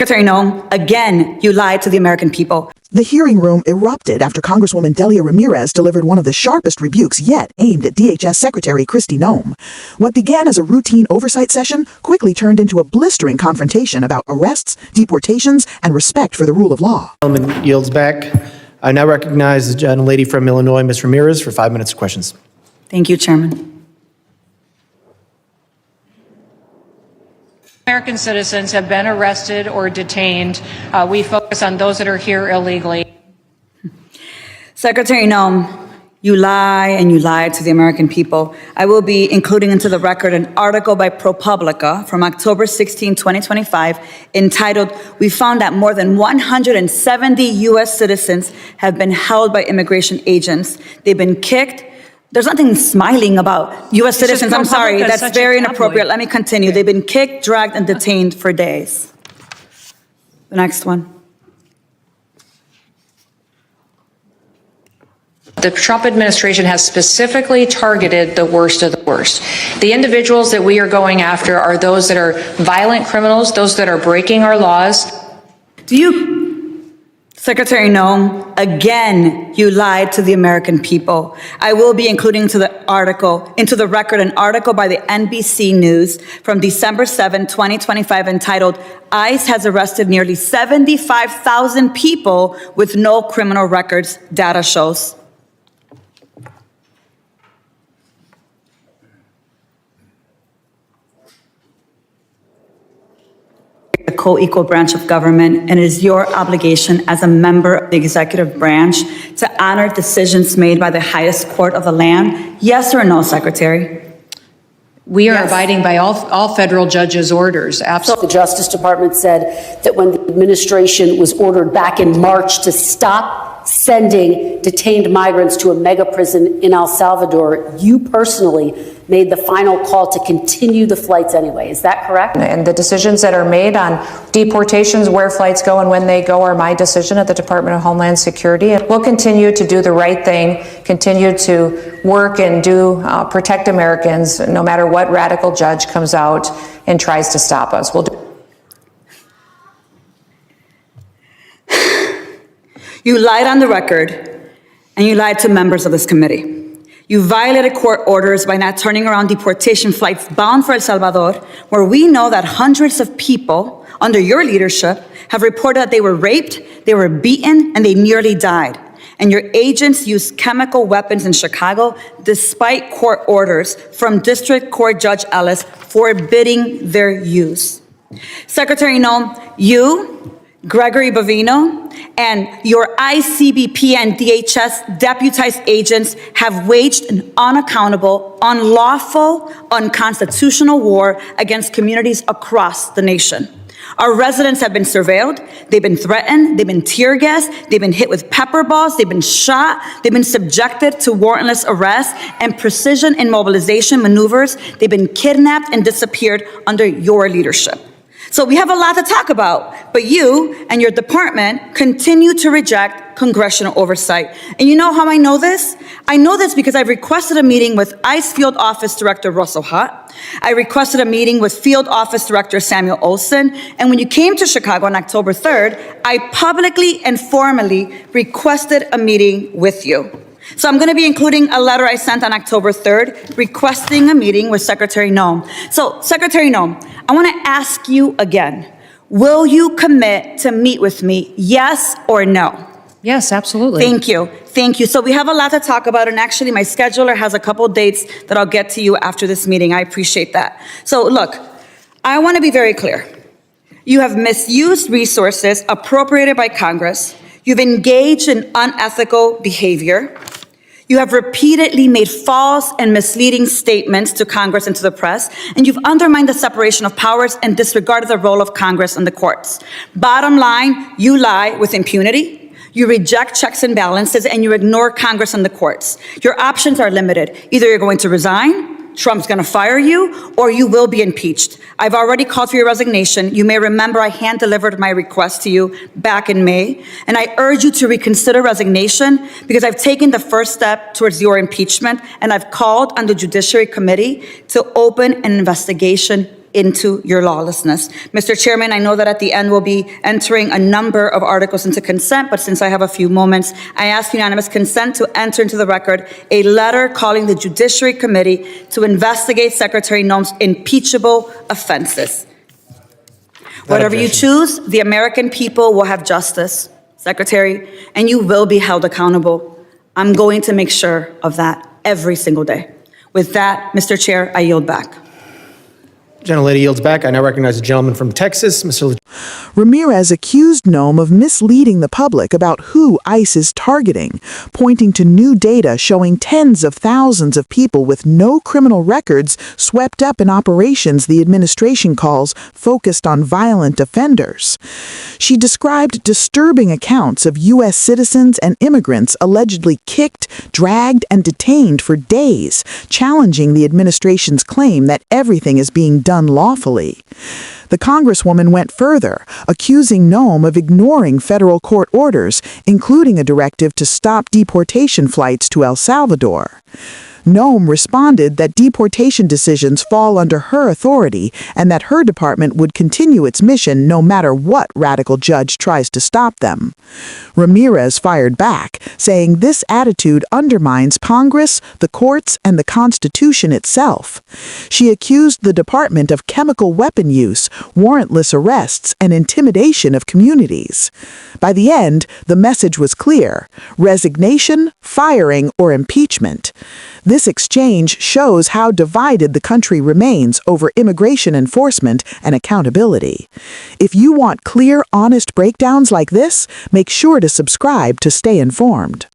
Secretary Noem, again, you lied to the American people. The hearing room erupted after Congresswoman Delia Ramirez delivered one of the sharpest rebukes yet aimed at DHS Secretary Kristi Noem. What began as a routine oversight session quickly turned into a blistering confrontation about arrests, deportations, and respect for the rule of law. Gentleman yields back. I now recognize the gentlelady from Illinois, Ms. Ramirez, for 5 minutes of questions. Thank you, Chairman. American citizens have been arrested or detained. We focus on those that are here illegally. Secretary Noem, you lie and you lied to the American people. I will be including into the record an article by ProPublica from October 16, 2025, entitled, "We found that more than 170 U.S. citizens have been held by immigration agents. They've been kicked." There's nothing smiling about U.S. citizens. I'm sorry, that's very inappropriate. Let me continue. They've been kicked, dragged, and detained for days. The next one. The Trump administration has specifically targeted the worst of the worst. The individuals that we are going after are those that are violent criminals, those that are breaking our laws. Secretary Noem, again, you lied to the American people. I will be including into the record an article by the NBC News from December 7, 2025, entitled, "ICE has arrested nearly 75,000 people with no criminal records, data shows." A co-equal branch of government, and it is your obligation as a member of the executive branch to honor decisions made by the highest court of the land. Yes or no, Secretary? We are abiding by all federal judges' orders. Absolutely. The Justice Department said that when the administration was ordered back in March to stop sending detained migrants to a mega prison in El Salvador, you personally made the final call to continue the flights anyway. Is that correct? And the decisions that are made on deportations, where flights go and when they go, are my decision at the Department of Homeland Security. And we'll continue to do the right thing, continue to work and protect Americans, no matter what radical judge comes out and tries to stop us. We'll do. You lied on the record, and you lied to members of this committee. You violated court orders by not turning around deportation flights bound for El Salvador, where we know that hundreds of people under your leadership have reported that they were raped, they were beaten, and they nearly died. And your agents used chemical weapons in Chicago despite court orders from District Court Judge Ellis forbidding their use. Secretary Noem, you, Gregory Bovino, and your ICBP and DHS deputized agents have waged an unaccountable, unlawful, unconstitutional war against communities across the nation. Our residents have been surveilled, they've been threatened, they've been tear gassed, they've been hit with pepper balls, they've been shot, they've been subjected to warrantless arrest and precision immobilization maneuvers, they've been kidnapped and disappeared under your leadership. So we have a lot to talk about, but you and your department continue to reject congressional oversight. And you know how I know this? I know this because I've requested a meeting with ICE Field Office Director Russell Hutt. I requested a meeting with Field Office Director Samuel Olson. And when you came to Chicago on October 3rd, I publicly and formally requested a meeting with you. So I'm going to be including a letter I sent on October 3rd requesting a meeting with Secretary Noem. So, Secretary Noem, I want to ask you again, will you commit to meet with me, yes or no? Yes, absolutely. Thank you. Thank you. So we have a lot to talk about, and actually my scheduler has a couple dates that I'll get to you after this meeting. I appreciate that. So look, I want to be very clear. You have misused resources appropriated by Congress. You've engaged in unethical behavior. You have repeatedly made false and misleading statements to Congress and to the press, and you've undermined the separation of powers and disregarded the role of Congress and the courts. Bottom line, you lie with impunity. You reject checks and balances, and you ignore Congress and the courts. Your options are limited. Either you're going to resign, Trump's going to fire you, or you will be impeached. I've already called for your resignation. You may remember I hand-delivered my request to you back in May, and I urge you to reconsider resignation because I've taken the first step towards your impeachment, and I've called on the Judiciary Committee to open an investigation into your lawlessness. Mr. Chairman, I know that at the end we'll be entering a number of articles into consent, but since I have a few moments, I ask unanimous consent to enter into the record a letter calling the Judiciary Committee to investigate Secretary Noem's impeachable offenses. Whatever you choose, the American people will have justice, Secretary, and you will be held accountable. I'm going to make sure of that every single day. With that, Mr. Chair, I yield back. Gentlelady yields back. I now recognize the gentleman from Texas, Mr. Ramirez accused Noem of misleading the public about who ICE is targeting, pointing to new data showing tens of thousands of people with no criminal records swept up in operations the administration calls focused on violent offenders. She described disturbing accounts of U.S. citizens and immigrants allegedly kicked, dragged, and detained for days, challenging the administration's claim that everything is being done lawfully. The Congresswoman went further, accusing Noem of ignoring federal court orders, including a directive to stop deportation flights to El Salvador. Noem responded that deportation decisions fall under her authority and that her department would continue its mission no matter what radical judge tries to stop them. Ramirez fired back, saying this attitude undermines Congress, the courts, and the Constitution itself. She accused the department of chemical weapon use, warrantless arrests, and intimidation of communities. By the end, the message was clear: resignation, firing, or impeachment. This exchange shows how divided the country remains over immigration enforcement and accountability. If you want clear, honest breakdowns like this, make sure to subscribe to stay informed.